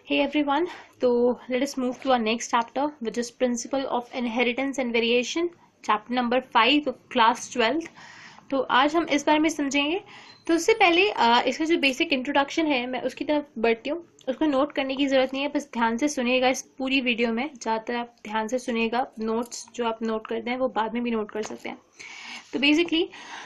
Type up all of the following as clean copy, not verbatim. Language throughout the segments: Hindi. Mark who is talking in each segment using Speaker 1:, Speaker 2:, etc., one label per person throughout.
Speaker 1: Hey everyone, so let us move to our next chapter, which is Principle of Inheritance and Variation, chapter number 5 of class 12th. तो आज हम इस बारे में समझेंगे। तो उससे पहले इसका जो बेसिक इंट्रोडक्शन है मैं उसकी तरफ बढ़ती हूँ। उसको नोट करने की ज़रूरत नहीं है, बस ध्यान से सुनिएगा इस पूरी वीडियो में। ज़्यादातर आप ध्यान से सुनिएगा, नोट्स जो आप नोट करते हैं वो बाद में भी नोट कर सकते हैं। तो बेसिकली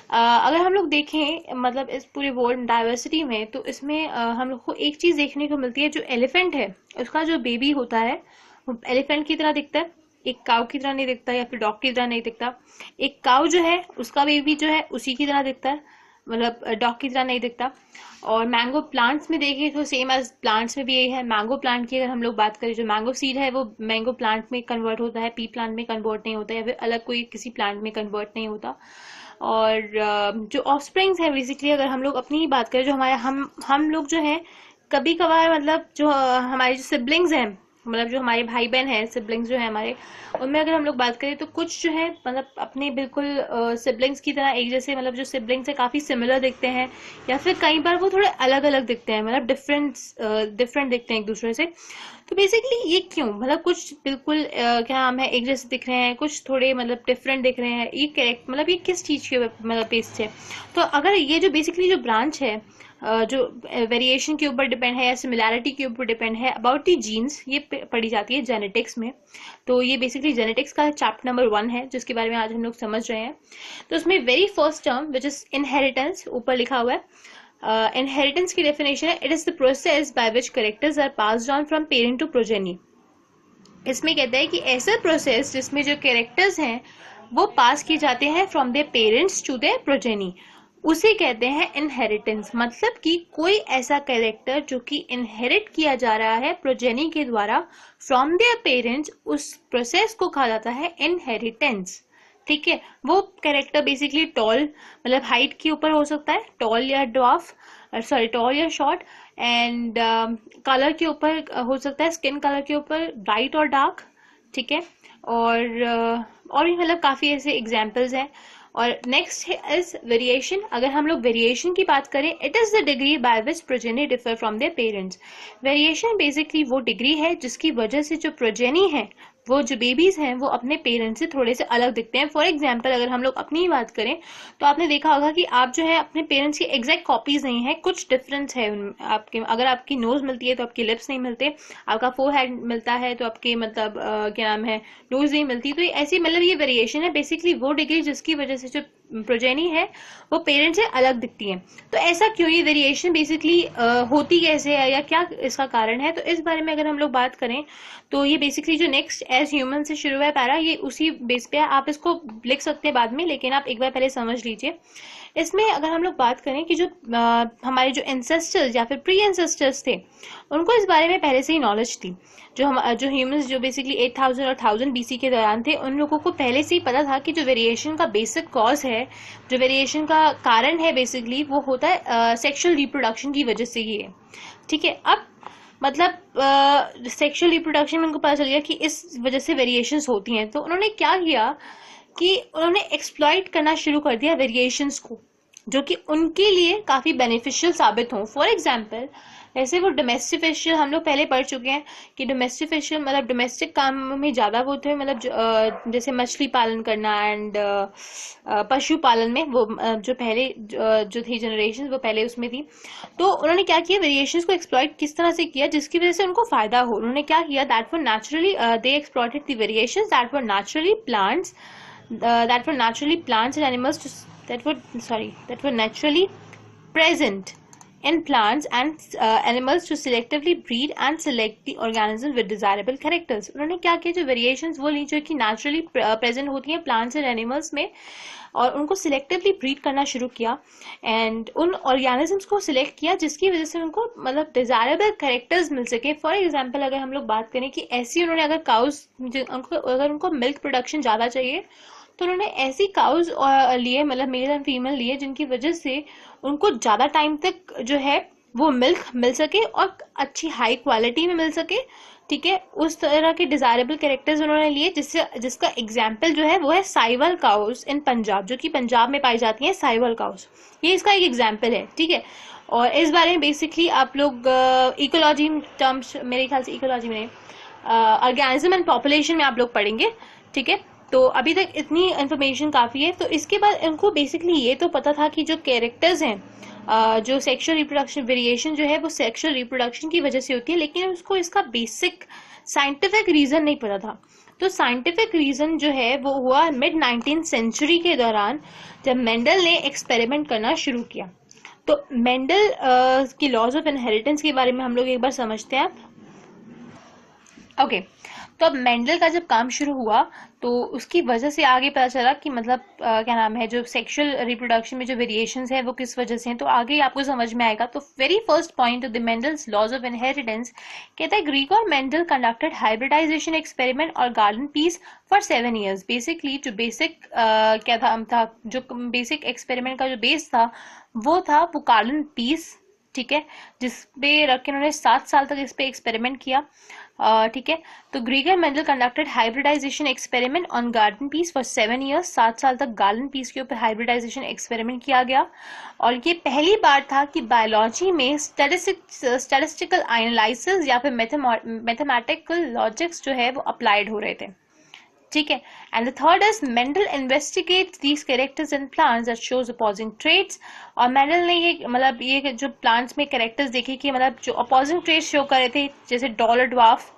Speaker 1: अगर हम लोग देखें मतलब इस पूरे वर्ल्ड डाइवर्सिटी में, तो इसमें हम लोग को एक चीज़ देखने को मिलती है। जो एलिफेंट है उसका जो बेबी होता है वो एलिफेंट की तरह दिखता है, एक काऊ की तरह नहीं दिखता या फिर डॉग की तरह नहीं दिखता। एक काऊ जो है उसका बेबी जो है उसी की तरह दिखता है, मतलब डॉग की तरह नहीं दिखता। और मैंगो प्लांट्स में देखें तो सेम एज प्लांट्स में भी यही है। मैंगो प्लांट की अगर हम लोग बात करें, जो मैंगो सीड है वो मैंगो प्लांट में कन्वर्ट होता है, पी प्लांट में कन्वर्ट नहीं होता, या फिर अलग कोई किसी प्लांट में कन्वर्ट नहीं होता। और जो ऑफस्प्रिंग्स है बेसिकली, अगर हम लोग अपनी ही बात करें, जो हमारे हम लोग जो है कभी कभार मतलब जो हमारे जो सिबलिंग्स हैं, मतलब जो हमारे भाई बहन हैं, सिबलिंग्स जो है हमारे, उनमें अगर हम लोग बात करें तो कुछ जो है मतलब अपने बिल्कुल सिबलिंग्स की तरह एक जैसे, मतलब जो सिबलिंग्स है काफ़ी सिमिलर दिखते हैं, या फिर कई बार वो थोड़े अलग अलग दिखते हैं, मतलब डिफरेंट दिखते हैं एक दूसरे से। तो बेसिकली ये क्यों, मतलब कुछ बिल्कुल क्या नाम है एक जैसे दिख रहे हैं, कुछ थोड़े मतलब डिफरेंट दिख रहे हैं, ये करेक्ट मतलब ये किस चीज़ के मतलब बेस है। तो अगर ये जो बेसिकली जो ब्रांच है जो वेरिएशन के ऊपर डिपेंड है या सिमिलैरिटी के ऊपर डिपेंड है अबाउट दी जीन्स, ये पढ़ी जाती है जेनेटिक्स में। तो ये बेसिकली जेनेटिक्स का चैप्टर नंबर 1 है, जिसके बारे में आज हम लोग समझ रहे हैं। तो उसमें very first term which is inheritance ऊपर लिखा हुआ है। इनहेरिटेंस की डेफिनेशन है, it is the process by which characters are passed on from parent to progeny. इसमें कहता है कि ऐसा प्रोसेस जिसमें जो कैरेक्टर्स हैं वो पास किए जाते हैं from their parents to their progeny, उसे कहते हैं इनहेरिटेंस। मतलब कि कोई ऐसा कैरेक्टर जो कि इनहेरिट किया जा रहा है प्रोजेनी के द्वारा फ्रॉम देयर पेरेंट्स, उस प्रोसेस को कहा जाता है इनहेरिटेंस। ठीक है, वो कैरेक्टर बेसिकली टॉल मतलब हाइट के ऊपर हो सकता है, टॉल या ड्वार्फ, सॉरी टॉल या शॉर्ट, एंड कलर के ऊपर हो सकता है, स्किन कलर के ऊपर ब्राइट और डार्क। ठीक है, और भी मतलब काफी ऐसे एग्जाम्पल्स हैं। और नेक्स्ट इज वेरिएशन। अगर हम लोग वेरिएशन की बात करें, it is the degree by which progeny differ from their parents. Variation basically वो डिग्री है जिसकी वजह से जो प्रोजेनी है, वो जो बेबीज हैं, वो अपने पेरेंट्स से थोड़े से अलग दिखते हैं। फॉर एग्जाम्पल अगर हम लोग अपनी ही बात करें तो आपने देखा होगा कि आप जो है अपने पेरेंट्स की एग्जैक्ट कॉपीज नहीं है, कुछ डिफरेंस है आपके। अगर आपकी नोज मिलती है तो आपके लिप्स नहीं मिलते, आपका फोरहेड मिलता है तो आपके मतलब क्या नाम है नोज नहीं मिलती। तो ऐसी मतलब ये वेरिएशन है बेसिकली वो डिग्री जिसकी वजह से जो प्रोजेनी है वो पेरेंट्स से अलग दिखती है। तो ऐसा क्यों, ये वेरिएशन बेसिकली होती कैसे है या क्या इसका कारण है, तो इस बारे में अगर हम लोग बात करें तो ये बेसिकली जो नेक्स्ट एज ह्यूमन से शुरू है पैरा, ये उसी बेस पे आप इसको लिख सकते हैं बाद में, लेकिन आप एक बार पहले समझ लीजिए। इसमें अगर हम लोग बात करें कि जो हमारे जो एंसेस्टर्स या फिर प्री एंसेस्टर्स थे, उनको इस बारे में पहले से ही नॉलेज थी। जो ह्यूमंस जो बेसिकली 8000 और 1000 BC के दौरान थे, उन लोगों को पहले से ही पता था कि जो वेरिएशन का बेसिक कॉज है, जो वेरिएशन का कारण है बेसिकली, वो होता है सेक्सुअल रिप्रोडक्शन की वजह से ही है। ठीक है, अब मतलब सेक्सुअल रिप्रोडक्शन में उनको पता चल गया कि इस वजह से वेरिएशंस होती हैं। तो उन्होंने क्या किया कि उन्होंने एक्सप्लॉइट करना शुरू कर दिया वेरिएशंस को, जो कि उनके लिए काफी बेनिफिशियल साबित हों। फॉर एग्जाम्पल ऐसे वो डोमेस्टिफिशियल, हम लोग पहले पढ़ चुके हैं कि डोमेस्टिफिशियल मतलब डोमेस्टिक काम में ज्यादा वो थे, मतलब जैसे मछली पालन करना एंड पशु पालन में वो जो पहले जो थी जनरेशन वो पहले उसमें थी। तो उन्होंने क्या किया, वेरिएशंस को एक्सप्लॉइट किस तरह से किया जिसकी वजह से उनको फायदा हो। उन्होंने क्या किया, that were naturally they exploited the variations that were naturally plants and animals that were naturally present in plants and animals to selectively breed and select the organisms with desirable characters। उन्होंने क्या किया, जो वेरिएशंस वो ली जो कि नेचुरली प्रेजेंट होती हैं प्लांट्स एंड एनिमल्स में, और उनको सिलेक्टिवली ब्रीड करना शुरू किया एंड उन ऑर्गेनिजम्स को सिलेक्ट किया जिसकी वजह से उनको मतलब डिजायरेबल कैरेक्टर्स मिल सके। फॉर एग्जांपल अगर हम लोग बात करें कि ऐसी उन्होंने अगर काउज अगर उनको मिल्क प्रोडक्शन ज़्यादा चाहिए तो उन्होंने ऐसी काउज लिए, मतलब मेल एंड फीमेल लिए, जिनकी वजह से उनको ज़्यादा टाइम तक जो है वो मिल्क मिल सके और अच्छी हाई क्वालिटी में मिल सके। ठीक है, उस तरह के डिजायरेबल कैरेक्टर्स उन्होंने लिए, जिसका एग्जाम्पल जो है वो है साइवल काउस इन पंजाब, जो कि पंजाब में पाई जाती हैं साइवल काउस। ये इसका एक एग्जाम्पल है। ठीक है, और इस बारे में बेसिकली आप लोग इकोलॉजी टर्म्स, मेरे ख्याल से इकोलॉजी में ऑर्गेनिज्म एंड पॉपुलेशन में आप लोग पढ़ेंगे, ठीक है। तो अभी तक इतनी इन्फॉर्मेशन काफ़ी है। तो इसके बाद इनको बेसिकली ये तो पता था कि जो कैरेक्टर्स हैं, जो सेक्सुअल रिप्रोडक्शन वेरिएशन जो है वो सेक्सुअल रिप्रोडक्शन की वजह से होती है, लेकिन उसको इसका बेसिक साइंटिफिक रीज़न नहीं पता था। तो साइंटिफिक रीज़न जो है वो हुआ मिड 19th सेंचुरी के दौरान, जब मेंडल ने एक्सपेरिमेंट करना शुरू किया। तो मेंडल की लॉज ऑफ इनहेरिटेंस के बारे में हम लोग एक बार समझते हैं। ओके, तो अब मेंडल का जब काम शुरू हुआ तो उसकी वजह से आगे पता चला कि मतलब क्या नाम है, जो सेक्सुअल रिप्रोडक्शन में जो वेरिएशंस है वो किस वजह से हैं। तो आगे आपको समझ में आएगा। तो very first point of the Mendel's laws of inheritance कहता है Gregor Mendel conducted hybridisation experiment और garden peas for 7 years। Basically जो बेसिक क्या था जो बेसिक एक्सपेरिमेंट का जो बेस था वो गार्डन पीस, ठीक है, जिस पे रख के उन्होंने 7 साल तक इस पे एक्सपेरिमेंट किया, ठीक है। तो Gregor Mendel conducted hybridisation experiment on garden peas for 7 years। 7 साल तक गार्डन पीस के ऊपर हाइब्रिडाइजेशन एक्सपेरिमेंट किया गया। और ये पहली बार था कि बायोलॉजी में स्टैटिस्टिकल एनालिसिस या फिर मैथमेटिकल लॉजिक्स जो है वो अप्लाइड हो रहे थे, ठीक है। And the third is Mendel investigate these characters in plants that shows opposing traits. और मेंडल ने ये जो प्लांट्स में कैरेक्टर्स देखे कि मतलब जो अपोजिंग ट्रेट्स शो कर रहे थे, जैसे tall or dwarf,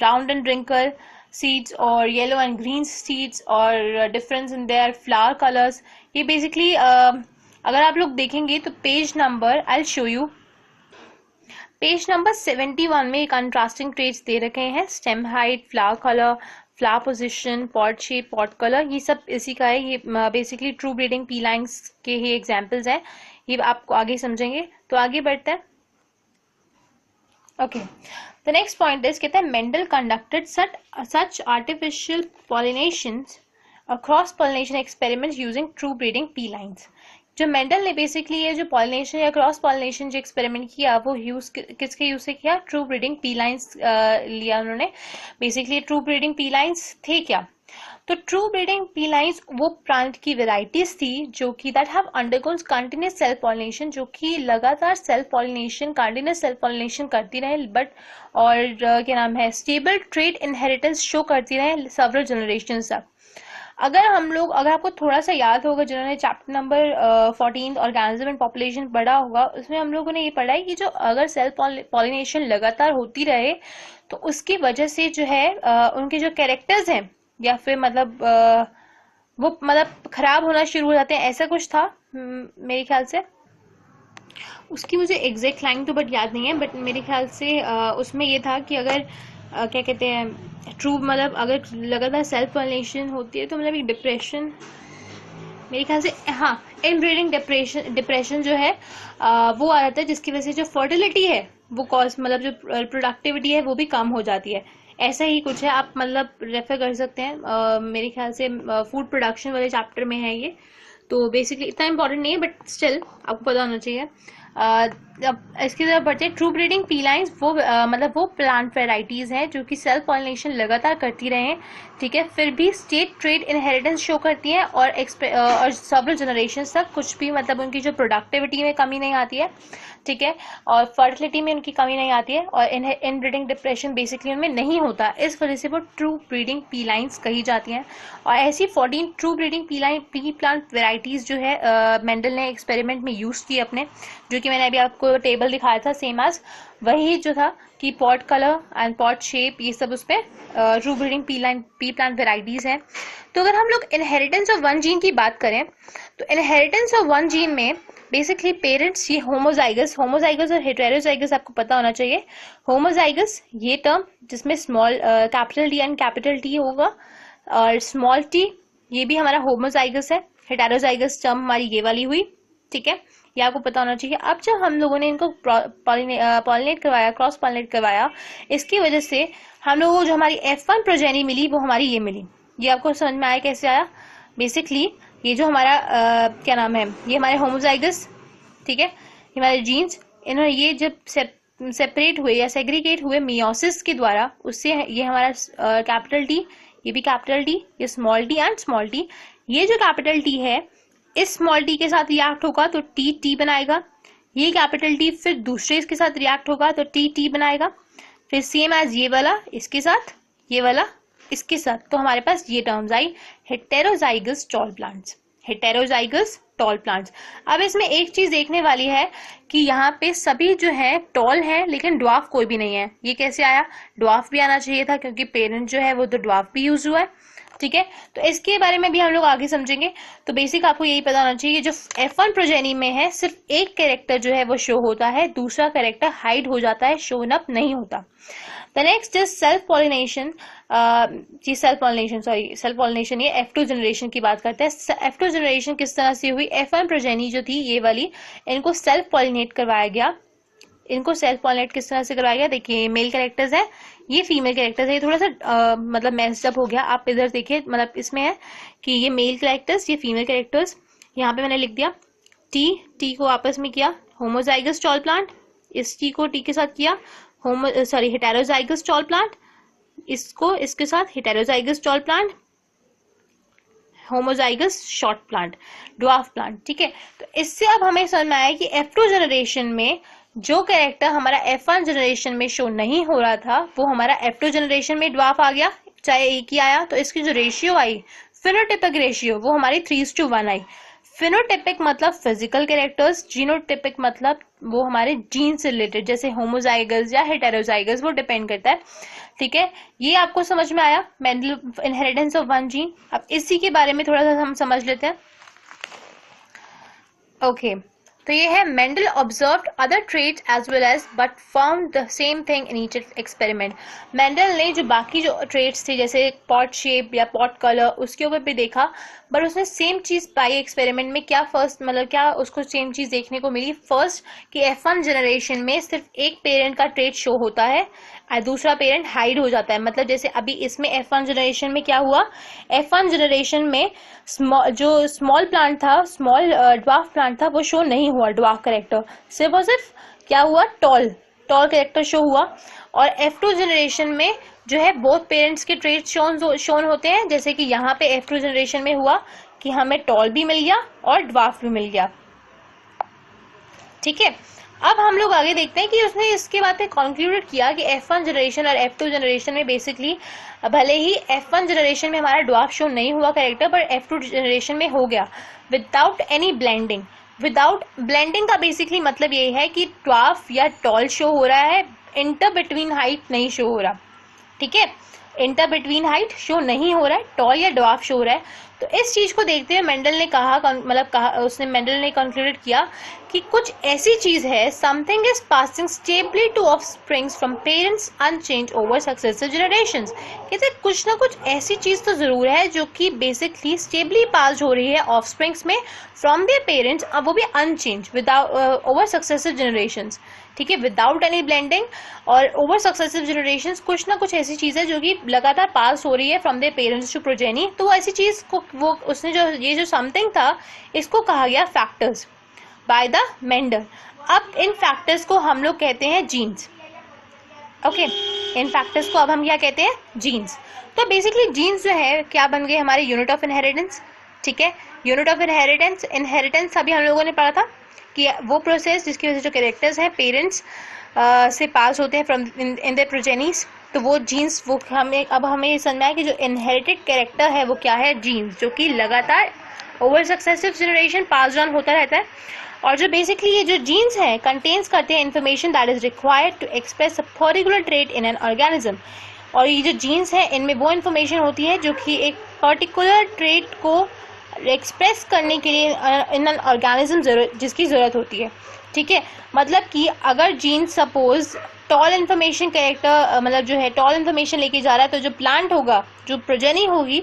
Speaker 1: round and wrinkle seeds और येलो एंड ग्रीन सीड्स और difference in their flower colours. ये बेसिकली अगर आप लोग देखेंगे तो page number I will show you, page number 71 में कंट्रास्टिंग ट्रेट्स दे रखे हैं। Stem height, flower colour, flower position, pod shape, pod colour, ये सब इसी का है। ये basically true breeding pea lines के ही एग्जांपल्स हैं। ये आपको आगे समझेंगे। तो आगे बढ़ते हैं। Okay, the next point is कहता है मेंडल कंडक्टेड सच आर्टिफिशियल पॉलिनेशंस और cross pollination experiments using true breeding pea lines. जो मेंडल ने बेसिकली ये जो पॉलिनेशन या क्रॉस पॉलिनेशन जो एक्सपेरिमेंट किया वो किसके यूज से किया? ट्रू ब्रीडिंग पी लाइन्स लिया उन्होंने। Basically true breeding pea lines थे क्या? तो ट्रू ब्रीडिंग पी लाइन्स वो प्लांट की वेराइटीज थी जो कि that have undergone continuous self pollination, जो कि लगातार self pollination, continuous self pollination करती रहे, बट और क्या नाम है, स्टेबल ट्रेट इनहेरिटेंस शो करती रहे सेवरल जनरेशन तक। अगर आपको थोड़ा सा याद होगा, जिन्होंने chapter number 14 organism and population पढ़ा होगा, उसमें हम लोगों ने ये पढ़ा है कि जो अगर सेल्फ पॉलिनेशन लगातार होती रहे तो उसकी वजह से जो है उनके जो कैरेक्टर्स हैं या फिर मतलब वो मतलब खराब होना शुरू हो जाते हैं, ऐसा कुछ था मेरे ख्याल से। उसकी मुझे एग्जैक्ट लाइन तो बट याद नहीं है, बट मेरे ख्याल से उसमें ये था कि अगर क्या कहते हैं ट्रू मतलब अगर लगातार सेल्फ पॉलिनेशन होती है तो मतलब एक डिप्रेशन, मेरे ख्याल से हाँ, इनब्रीडिंग डिप्रेशन जो है वो आ जाता है, जिसकी वजह से जो फर्टिलिटी है वो कॉज मतलब जो प्रोडक्टिविटी है वो भी कम हो जाती है। ऐसा ही कुछ है, आप मतलब रेफर कर सकते हैं। मेरे ख्याल से फूड प्रोडक्शन वाले चैप्टर में है ये। तो बेसिकली इतना इम्पोर्टेंट नहीं है, बट स्टिल आपको पता होना चाहिए। अब इसकी तरफ बढ़ते हैं। ट्रू ब्रीडिंग पी लाइन्स वो मतलब वो प्लांट वेराइटीज हैं जो कि सेल्फ पॉलिनेशन लगातार करती रहे, ठीक है, फिर भी स्टेट ट्रेट इनहेरिटेंस शो करती हैं और सेवरल जनरेशन तक कुछ भी मतलब उनकी जो प्रोडक्टिविटी में कमी नहीं आती है, ठीक है, और फर्टिलिटी में उनकी कमी नहीं आती है, और इनब्रीडिंग डिप्रेशन बेसिकली उनमें नहीं होता। इस वजह से वो ट्रू ब्रीडिंग पी लाइन्स कही जाती हैं। और ऐसी 14 true breeding P plant varieties जो है मेंडल ने एक्सपेरिमेंट में यूज की अपने, जो कि मैंने अभी आपको टेबल दिखाया था सेम एज वही जो था कि pot colour and pot shape, ये सब उस पर true breeding P plant varieties हैं। तो अगर हम लोग इनहेरिटेंस ऑफ वन जीन की बात करें तो इनहेरिटेंस ऑफ वन जीन में बेसिकली पेरेंट्स ये होमोजाइगस और हेटेरोजाइगस आपको पता होना चाहिए। होमोजाइगस ये टर्म जिसमें small capital D and capital T होगा, और स्मॉल टी ये भी हमारा होमोजाइगस है। हेटेरोजाइगस टर्म हमारी ये वाली हुई, ठीक है, ये आपको पता होना चाहिए। अब जब हम लोगों ने इनको पॉलिनेट करवाया, क्रॉस पॉलिनेट करवाया, इसकी वजह से हम लोगों को जो हमारी F1 प्रोजेनी मिली वो हमारी ये मिली। ये आपको समझ में आया कैसे आया? बेसिकली ये जो हमारा क्या नाम है, ये हमारे होमोजाइगस, ठीक है, ये हमारे जीन्स, इन्होंने ये जब सेपरेट हुए या सेग्रीगेट हुए मियोसिस के द्वारा, उससे ये हमारा कैपिटल टी, ये भी कैपिटल टी, ये small T and small T. ये जो कैपिटल टी है इस स्मॉल टी के साथ रिएक्ट होगा तो टी बनाएगा, ये कैपिटल टी फिर दूसरे इसके साथ रिएक्ट होगा तो टी टी बनाएगा, फिर सेम एज ये वाला इसके साथ, ये वाला इसके साथ, तो हमारे पास ये टर्म्स आई heterozygous tall plants, heterozygous tall plants. अब इसमें एक चीज देखने वाली है कि यहाँ पे सभी जो है टॉल है लेकिन ड्वार्फ कोई भी नहीं है। ये कैसे आया? ड्वार्फ भी आना चाहिए था क्योंकि पेरेंट जो है वो तो ड्वार्फ भी यूज हुआ है, ठीक है। तो इसके बारे में भी हम लोग आगे समझेंगे। तो बेसिक आपको यही पता होना चाहिए, जो F1 प्रोजेनी में है सिर्फ एक कैरेक्टर जो है वो शो होता है, दूसरा कैरेक्टर हाइड हो जाता है, शोन अप नहीं होता। The next is self pollination. जी self pollination, sorry self pollination, ये F2 जनरेशन की बात करते हैं। F2 जनरेशन किस तरह से हुई? F1 प्रोजेनी जो थी ये वाली, इनको सेल्फ पॉलिनेट करवाया गया। इनको सेल्फ पॉलिनेट किस तरह से करवाया गया? देखिए मेल कैरेक्टर्स है, ये फीमेल कैरेक्टर्स है। ये थोड़ा सा मतलब मैस्ड अप हो गया, आप इधर देखिए, मतलब इसमें है कि ये मेल कैरेक्टर्स, ये फीमेल कैरेक्टर्स। यहाँ पे मैंने लिख दिया टी, टी को आपस में किया होमोजाइगस टॉल प्लांट, इस टी को टी के साथ किया हेटेरोजाइगस टॉल प्लांट, इसको इसके साथ heterozygous tall plant, homozygous short plant, dwarf plant, ठीक है। तो इससे अब हमें समझ में आया कि F2 जनरेशन में जो कैरेक्टर हमारा F1 जनरेशन में शो नहीं हो रहा था वो हमारा F2 जनरेशन में ड्वार्फ आ गया, चाहे एक ही आया। तो इसकी जो रेशियो आई, फिनोटिपिक रेशियो, वो हमारी 3:1 आई। फिनोटिपिक मतलब फिजिकल कैरेक्टर्स, जीनोटिपिक मतलब वो हमारे जीन से रिलेटेड, जैसे होमोजाइगस या हेटेरोजाइगस, वो डिपेंड करता है, ठीक है। ये आपको समझ में आया Mendel inheritance of one gene. अब इसी के बारे में थोड़ा सा हम समझ लेते हैं। ओके, तो ये है Mendel observed other traits as well as but found the same thing in each experiment. Mendel ने जो बाकी जो ट्रेट्स थे जैसे पॉट शेप या पॉट कलर, उसके ऊपर भी देखा, पर उसने सेम चीज पाई एक्सपेरिमेंट में। क्या फर्स्ट मतलब क्या उसको सेम चीज देखने को मिली? फर्स्ट कि F1 जनरेशन में सिर्फ एक पेरेंट का ट्रेट शो होता है और दूसरा पेरेंट हाइड हो जाता है। मतलब जैसे अभी इसमें F1 जनरेशन में क्या हुआ? F1 जनरेशन में जो स्मॉल प्लांट था, स्मॉल ड्वार्फ प्लांट था, वो शो नहीं हुआ, ड्वार्फ कैरेक्टर। सिर्फ और सिर्फ क्या हुआ? टॉल कैरेक्टर शो हुआ। और F2 जनरेशन में जो है बोथ पेरेंट्स के ट्रेट शोन होते हैं, जैसे कि यहाँ पे F2 जनरेशन में हुआ कि हमें टॉल भी मिल गया और ड्वार्फ भी मिल गया, ठीक है। अब हम लोग आगे देखते हैं कि उसने इसके बाद में कंक्लूड किया कि F1 जनरेशन और F2 जनरेशन में बेसिकली भले ही F1 जनरेशन में हमारा ड्वार्फ शो नहीं हुआ कैरेक्टर, पर F2 जनरेशन में हो गया without any blending. Without blending का बेसिकली मतलब ये है कि ड्वार्फ या टॉल शो हो रहा है, इंटर बिटवीन हाइट नहीं शो हो रहा, ठीक है। इंटर बिटवीन हाइट शो नहीं हो रहा है, टॉल या ड्वार्फ शो हो रहा है। तो इस चीज को देखते हुए मेंडल ने मेंडल ने कंक्लूड किया कि कुछ ऐसी चीज है, something is passing stably to offsprings from parents unchanged over successive generations. कहते कुछ ना कुछ ऐसी चीज तो जरूर है जो कि बेसिकली स्टेबली पास हो रही है ऑफस्प्रिंग्स में फ्रॉम देयर पेरेंट्स, अब वो भी unchanged without over successive generations, ठीक है, विदाउट एनी ब्लेंडिंग और ओवर सक्सेसिव जनरेशंस। कुछ ना कुछ ऐसी चीज है जो कि लगातार पास हो रही है from their parents to progeny. तो वो ऐसी चीज को वो उसने जो ये जो समथिंग था, इसको कहा गया फैक्टर्स बाय द मेंडल। अब इन फैक्टर्स को हम लोग कहते हैं जीन्स, ओके। इन फैक्टर्स को अब हम क्या कहते हैं? जीन्स। तो बेसिकली जीन्स जो है क्या बन गए? हमारे यूनिट ऑफ इनहेरिटेंस, ठीक है। यूनिट ऑफ इनहेरिटेंस, इनहेरिटेंस अभी हम लोगों ने पढ़ा था कि वो प्रोसेस जिसकी वजह से जो कैरेक्टर्स हैं पेरेंट्स से पास होते हैं फ्रॉम इन देयर प्रोजेनीज, तो वो जीन्स, वो हमें समझना है कि जो इनहेरिटेड कैरेक्टर है वो क्या है? जीन्स, जो कि लगातार over successive generation pass on होता रहता है। और जो बेसिकली ये जो जीन्स है कंटेन्स करते हैं information that is required to express a particular trait in an organism. और ये जो जीन्स है इनमें वो इन्फॉर्मेशन होती है जो कि एक पर्टिकुलर ट्रेट को एक्सप्रेस करने के लिए इन एन ऑर्गेनिज्म जिसकी जरूरत होती है, ठीक है। मतलब कि अगर gene suppose tall information character मतलब जो है टॉल इन्फॉर्मेशन लेके जा रहा है, तो जो प्लांट होगा, जो प्रोजेनी होगी,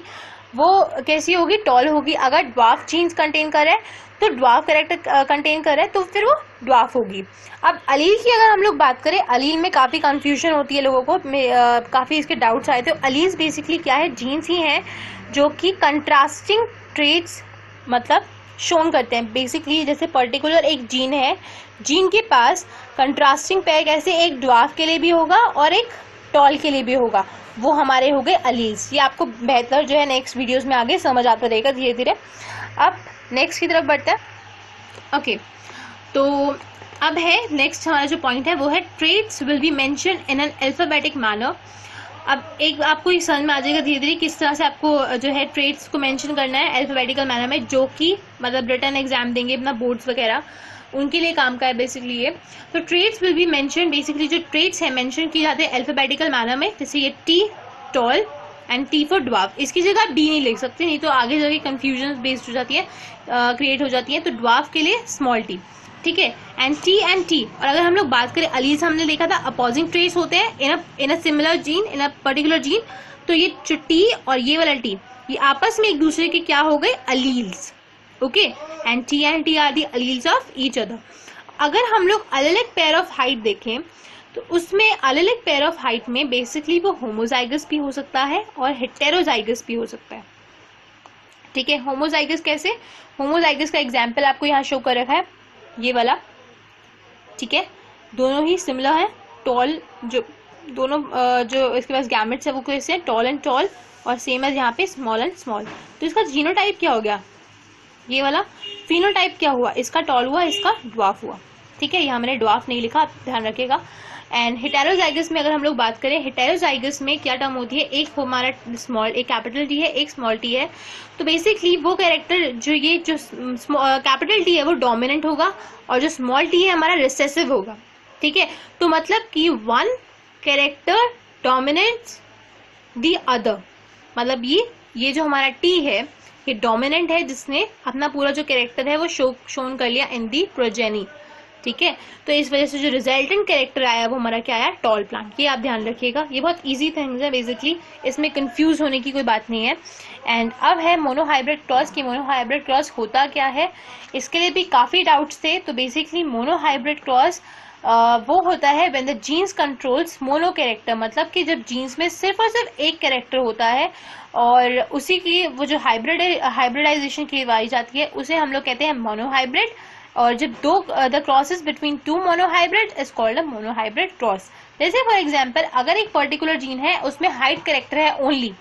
Speaker 1: वो कैसी होगी? टॉल होगी। अगर ड्वार्फ जीन्स कंटेन कर रहा है तो ड्वार्फ कैरेक्टर कंटेन कर रहा है तो फिर वो ड्वार्फ होगी। अब अलील की अगर हम लोग बात करें, अलील में काफ़ी कंफ्यूजन होती है लोगों को, काफ़ी इसके डाउट्स आए थे। अलील्स बेसिकली क्या है? जीन्स ही हैं जो कि कंट्रास्टिंग ट्रेट्स मतलब शोन करते हैं। बेसिकली जैसे पर्टिकुलर एक जीन है, जीन के पास कंट्रास्टिंग पेयर कैसे एक ड्वार्फ के लिए भी होगा और एक टॉल के लिए भी होगा, वो हमारे हो गए अलील्स। ये आपको बेहतर जो है नेक्स्ट वीडियोस में आगे समझ आता रहेगा धीरे धीरे। अब नेक्स्ट की तरफ बढ़ते हैं, ओके। तो अब है नेक्स्ट हमारा जो पॉइंट है वो है traits will be mention in an alphabetic manner. अब एक आपको ये समझ में आ जाएगा धीरे धीरे किस तरह से आपको जो है ट्रेट्स को मेंशन करना है अल्फाबेटिकल मैनर में, जो कि मतलब रिटन एग्जाम देंगे अपना बोर्ड्स वगैरह उनके लिए काम का है बेसिकली ये। तो traits will be mention, basically जो ट्रेट्स है मेंशन किए जाते हैं अल्फाबेटिकल मैनर में, जैसे ये T tall and T for dwarf. इसकी जगह आप डी नहीं लिख सकते, नहीं तो आगे जाके कंफ्यूजन बेस्ड हो जाती है, क्रिएट हो जाती है। तो ड्वार्फ के लिए स्मॉल टी, ठीक है, एंड टी। और अगर हम लोग बात करें अलील्स, हमने देखा था अपोजिंग ट्रेस होते हैं in a similar gene, in a particular gene. तो ये जो टी और ये वाला टी, ये आपस में एक दूसरे के क्या हो गए, alleles, okay, and T are the alleles of each other. अगर हम लोग एलेलिक पेयर ऑफ हाइट देखें तो उसमें एलेलिक पेयर ऑफ हाइट में बेसिकली वो होमोजाइगस भी हो सकता है और हेटेरोजाइगस भी हो सकता है, ठीक है। होमोजाइगस कैसे, होमोजाइगस का एग्जाम्पल आपको यहाँ शो कर रखा है, ये वाला, ठीक है, दोनों ही सिमिलर है, टॉल जो दोनों जो इसके पास गैमेट्स है वो कैसे है, टॉल एंड टॉल, और सेम है यहाँ पे स्मॉल एंड स्मॉल। तो इसका जीनोटाइप क्या हो गया, ये वाला। फिनोटाइप क्या हुआ, इसका टॉल हुआ, इसका ड्वार्फ हुआ, ठीक है। यहाँ मैंने ड्वार्फ नहीं लिखा, आप ध्यान रखिएगा। एंड हेटेरोजाइगस में अगर हम लोग बात करें, हेटेरोजाइगस में क्या टर्म होती है, एक हमारा स्मॉल, एक कैपिटल टी है, एक स्मॉल टी है। तो बेसिकली वो कैरेक्टर जो ये जो कैपिटल टी है वो डोमिनेंट होगा और जो स्मॉल टी है हमारा रिसेसिव होगा, ठीक है। तो मतलब कि one character dominates the other, मतलब ये जो हमारा टी है ये डोमिनेंट है, जिसने अपना पूरा जो कैरेक्टर है वो शोन कर लिया इन दी प्रोजेनी, ठीक है। तो इस वजह से जो रिजल्टेंट कैरेक्टर आया वो हमारा क्या आया, टॉल प्लांट। ये आप ध्यान रखिएगा, ये बहुत इजी थिंग्स है बेसिकली, इसमें कंफ्यूज होने की कोई बात नहीं है। एंड अब है मोनोहाइब्रिड क्रॉस की मोनोहाइब्रिड क्रॉस होता क्या है, इसके लिए भी काफी डाउट्स थे। तो बेसिकली मोनोहाइब्रिड क्रॉस वो होता है when the genes controls mono character, मतलब कि जब जीन्स में सिर्फ और सिर्फ एक कैरेक्टर होता है और उसी की वो जो हाइब्रिडाइजेशन की जाती है उसे हम लोग कहते हैं मोनोहाइब्रिड। और जब the crosses between two monohybrid is called a monohybrid cross. जैसे फॉर एग्जांपल अगर एक पर्टिकुलर जीन है उसमें हाइट कैरेक्टर है ओनली,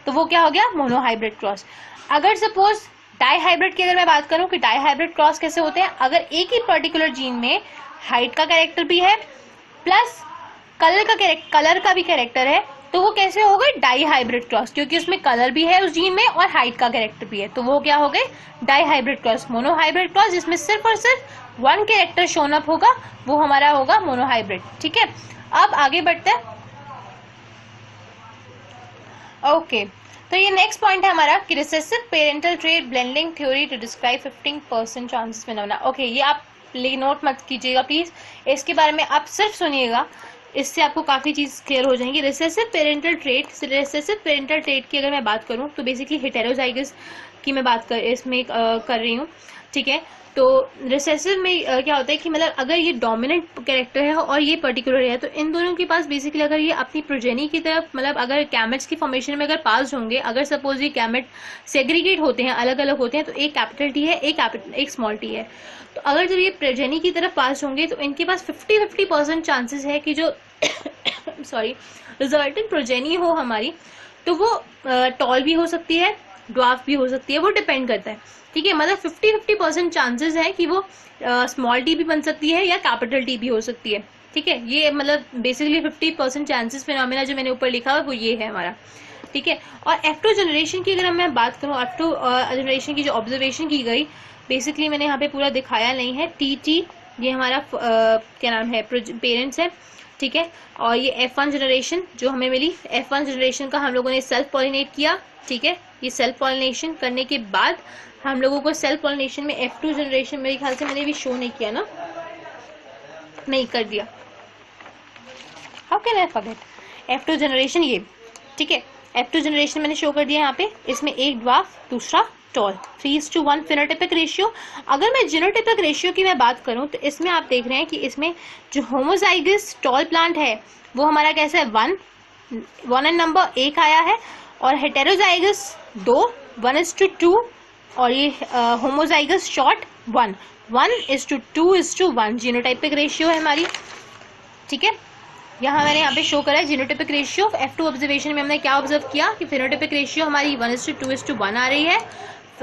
Speaker 1: तो वो क्या हो गया, मोनोहाइब्रिड क्रॉस। अगर सपोज डाईहाइब्रिड की अगर मैं बात करूं कि डाईहाइब्रिड क्रॉस कैसे होते हैं, अगर एक ही पर्टिकुलर जीन में हाइट का कैरेक्टर भी है प्लस कलर का भी कैरेक्टर है, तो वो कैसे हो गए, डाईहाइब्रिड क्रॉस, क्योंकि उसमें कलर भी है उस जीन में और हाइट का कैरेक्टर भी है, तो वो क्या हो गए, डाईहाइब्रिड क्रॉस। मोनोहाइब्रिड क्रॉस जिसमें सिर्फ और सिर्फ वन कैरेक्टर शोन अप होगा वो हमारा होगा मोनोहाइब्रिड, ठीक है। अब आगे बढ़ते हैं, ओके। तो ये नेक्स्ट पॉइंट है हमारा कि recessive parental trait blending theory to describe 15% chances phenomena. Okay, ये आप नोट मत कीजिएगा प्लीज, इसके बारे में आप सिर्फ सुनिएगा, इससे आपको काफी चीज क्लियर हो जाएंगी। रिसेसिव पेरेंटल ट्रेट की अगर मैं बात करूं तो बेसिकली हेटेरोजाइगस की मैं बात इसमें कर रही हूँ, ठीक है। तो रिसेसिव में क्या होता है कि मतलब अगर ये डोमिनेंट कैरेक्टर है और ये पर्टिकुलर है, तो इन दोनों के पास बेसिकली अगर ये अपनी प्रोजेनी की तरफ मतलब अगर गैमेट्स की फॉर्मेशन में अगर पास होंगे, अगर सपोज ये गैमेट सेग्रीगेट होते हैं, अलग अलग होते हैं, तो एक कैपिटल टी है, एक स्मॉल टी है, तो अगर जब ये प्रोजेनी की तरफ पास होंगे तो इनके पास 50-50% चांसेस है कि जो सॉरी रिजल्टेंट प्रोजेनी हो हमारी, तो वो टॉल भी हो सकती है, ड्वार्फ भी हो सकती है, वो डिपेंड करता है, ठीक है। मतलब 50-50% चांसेस है कि वो स्मॉल टी भी बन सकती है या कैपिटल टी भी हो सकती है, ठीक है। ये मतलब बेसिकली 50% चांसेस फिनोमेना जो मैंने ऊपर लिखा है वो ये है हमारा, ठीक है। और F2 जनरेशन की अगर मैं बात करूँ, F2 जनरेशन की जो ऑब्जर्वेशन की गई, बेसिकली मैंने यहाँ पे पूरा दिखाया नहीं है, टी ये हमारा क्या नाम है, पेरेंट्स है, ठीक है। और ये F1 जनरेशन जो हमें मिली, F1 जनरेशन का हम लोगों ने सेल्फ पॉलिनेट किया, ठीक है। ये सेल्फ पॉलिनेशन करने के बाद हम लोगों को सेल्फ पॉलिनेशन में F2 जनरेशन मेरे ख्याल से मैंने भी शो नहीं किया ना, नहीं कर दिया, how can I forget, F2 generation ये, ठीक है। F2 जनरेशन मैंने शो कर दिया यहाँ पे, इसमें एक ड्वार्फ दूसरा टॉल, 3:1 फिनोटाइपिक रेशियो। अगर मैं जीनोटाइपिक रेशियो की मैं बात करूं तो इसमें आप देख रहे हैं कि इसमें जो होमोजाइगस टॉल प्लांट है वो हमारा कैसा है, 1 एंड नंबर 1 आया है, और हेटेरोजाइगस 2 1:2, और ये होमोजाइगस शॉर्ट 1:2:1 जीनोटाइपिक रेशियो है हमारी, ठीक है। यहाँ मैंने यहाँ पे शो करा है जीनोटाइपिक रेशियो। F2 ऑब्जर्वेशन में हमने क्या ऑब्जर्व किया कि फिनोटाइपिक रेशियो हमारी 1:2:1 आ रही है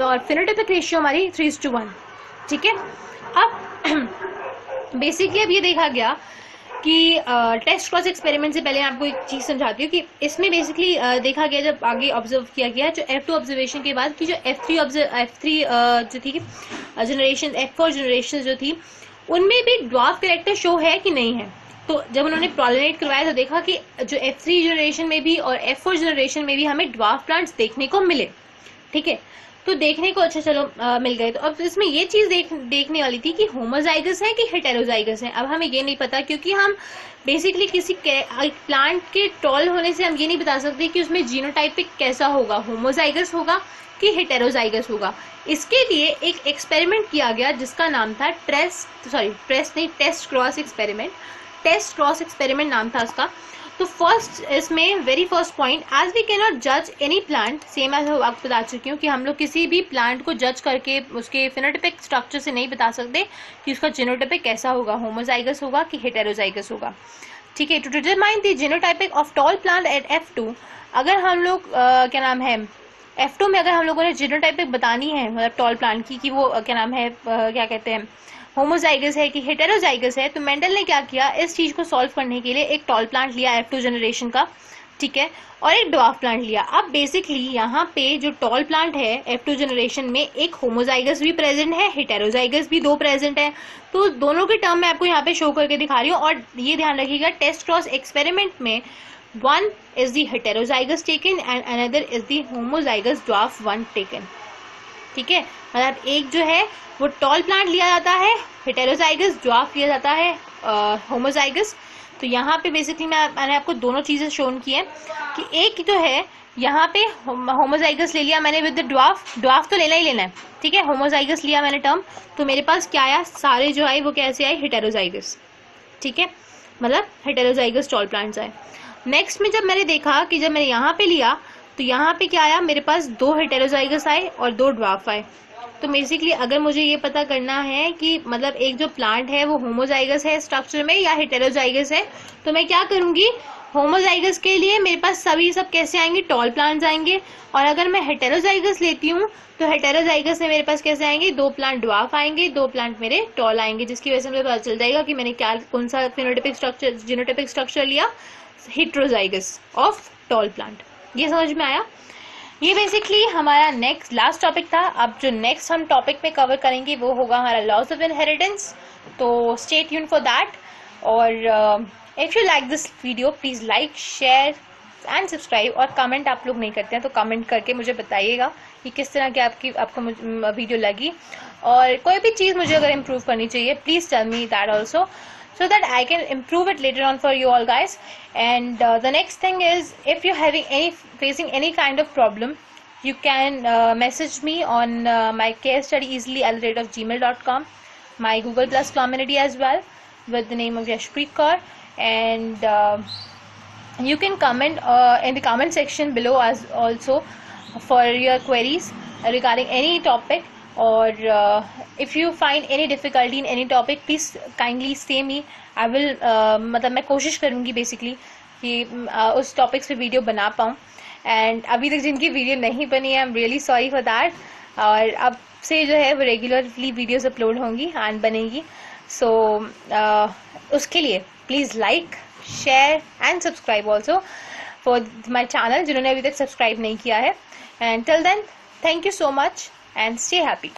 Speaker 1: और फिनोटाइपिक रेशियो हमारी 3:1, ठीक है। अब बेसिकली अब ये देखा गया कि टेस्ट क्रॉस एक्सपेरिमेंट से पहले मैं आपको एक चीज समझाती हूँ कि इसमें बेसिकली देखा गया, जब आगे ऑब्जर्व किया गया जो F2 ऑब्जर्वेशन के बाद कि जो F3 जो थी जनरेशन, F4 जनरेशन जो थी उनमें भी ड्वार्फ कैरेक्टर शो है कि नहीं है। तो जब उन्होंने पॉलिनेट करवाया तो देखा कि जो F3 जनरेशन में भी और F4 जनरेशन में भी हमें ड्वार्फ प्लांट्स देखने को मिले। ठीक है, तो देखने को अच्छा चलो मिल गए। तो अब इसमें ये चीज देखने वाली थी कि होमोजाइगस है कि हेटेरोजाइगस है। अब हमें ये नहीं पता, क्योंकि हम बेसिकली किसी प्लांट के टॉल होने से हम ये नहीं बता सकते कि उसमें जीनोटाइपिक कैसा होगा, होमोजाइगस होगा कि हेटेरोजाइगस होगा। इसके लिए एक एक्सपेरिमेंट किया गया जिसका नाम था टेस्ट क्रॉस एक्सपेरिमेंट नाम था उसका। तो फर्स्ट इसमें very first point, as we can not जज एनी प्लांट, सेम एज आपको बता चुकी हूँ कि हम लोग किसी भी प्लांट को जज करके उसके फिनोटाइपिक स्ट्रक्चर से नहीं बता सकते कि उसका जीनोटाइपिक कैसा होगा, होमोजाइगस होगा कि हेटेरोजाइगस होगा। ठीक है, to determine the genotypic of tall plant at F2, अगर हम लोग क्या नाम है F2 में अगर हम लोगों ने जीनोटाइपिक बतानी है मतलब टॉल प्लांट की कि वो क्या नाम है क्या कहते हैं होमोजाइगस है कि हेटेरोजाइगस है, तो मेंडल ने क्या किया, इस चीज को सॉल्व करने के लिए एक टॉल प्लांट लिया F2 जनरेशन का, ठीक है, और एक ड्वार्फ प्लांट लिया। अब बेसिकली यहाँ पे जो टॉल प्लांट है F2 जनरेशन में एक होमोजाइगस भी प्रेजेंट है, हेटेरोजाइगस भी दो प्रेजेंट है। तो दोनों के टर्म मैं आपको यहाँ पे शो करके दिखा रही हूँ। और ये ध्यान रखिएगा, टेस्ट क्रॉस एक्सपेरिमेंट में one is the heterozygous taken and another is the homozygous dwarf one taken. ठीक है, मतलब एक जो है वो टॉल प्लांट लिया जाता है, हेटेरोजाइगस ड्वार्फ लिया जाता है होमोजाइगस। तो यहाँ पे बेसिकली मैंने आपको दोनों चीजें शोन की हैं कि एक तो है यहाँ पे होमोजाइगस ले लिया मैंने विद द ड्वार्फ तो लेना ही लेना है। ठीक है, होमोजाइगस लिया मैंने टर्म, तो मेरे पास क्या आया, सारे जो आए वो कैसे आए, हेटेरोजाइगस। ठीक है, मतलब हेटेरोजाइगस टॉल प्लांट्स आए। नेक्स्ट में जब मैंने देखा कि जब मैंने यहाँ पे लिया तो यहाँ पे क्या आया, मेरे पास दो हेटेरोजाइगस आए और दो ड्वार्फ आए। तो बेसिकली अगर मुझे ये पता करना है कि मतलब एक जो प्लांट है वो होमोजाइगस है स्ट्रक्चर में या हेटेरोजाइगस है, तो मैं क्या करूंगी, होमोजाइगस के लिए मेरे पास सभी सब कैसे आएंगे, टॉल प्लांट्स आएंगे। और अगर मैं हेटेरोजाइगस लेती हूँ तो हेटेरोजाइगस में मेरे पास कैसे आएंगे, दो प्लांट ड्वार्फ आएंगे, दो प्लांट मेरे टॉल आएंगे, जिसकी वजह से मुझे पता चल जाएगा कि मैंने क्या कौन सा फिनोटाइपिक स्ट्रक्चर जीनोटाइपिक स्ट्रक्चर लिया, हेटेरोजाइगस ऑफ टॉल प्लांट। ये समझ में आया। ये बेसिकली हमारा नेक्स्ट लास्ट टॉपिक था। अब जो नेक्स्ट हम टॉपिक में कवर करेंगे वो होगा हमारा लॉस ऑफ इनहेरिटेंस। तो स्टे ट्यून फॉर दैट। और if you like this video please like, share and subscribe. और कमेंट आप लोग नहीं करते हैं तो कमेंट करके मुझे बताइएगा कि किस तरह की आपको वीडियो लगी, और कोई भी चीज़ मुझे अगर इम्प्रूव करनी चाहिए please tell me that also, so that I can improve it later on for you all guys. And the next thing is, if you're facing any kind of problem, you can message me on my carestudy@gmail.com, my Google Plus community as well with the name of Yashpreet Kaur. And you can comment in the comment section below as also for your queries regarding any topic. और if you find any difficulty in any topic, please kindly say me. I will मतलब मैं कोशिश करूँगी बेसिकली कि उस टॉपिक्स पे वीडियो बना पाऊँ। एंड अभी तक जिनकी वीडियो नहीं बनी है, I am really sorry for that. और अब से जो है वो रेगुलरली वीडियोस अपलोड होंगी एंड बनेगी। सो उसके लिए please like, share and subscribe also for my channel, जिन्होंने अभी तक सब्सक्राइब नहीं किया है। And till then, thank you so much and stay happy.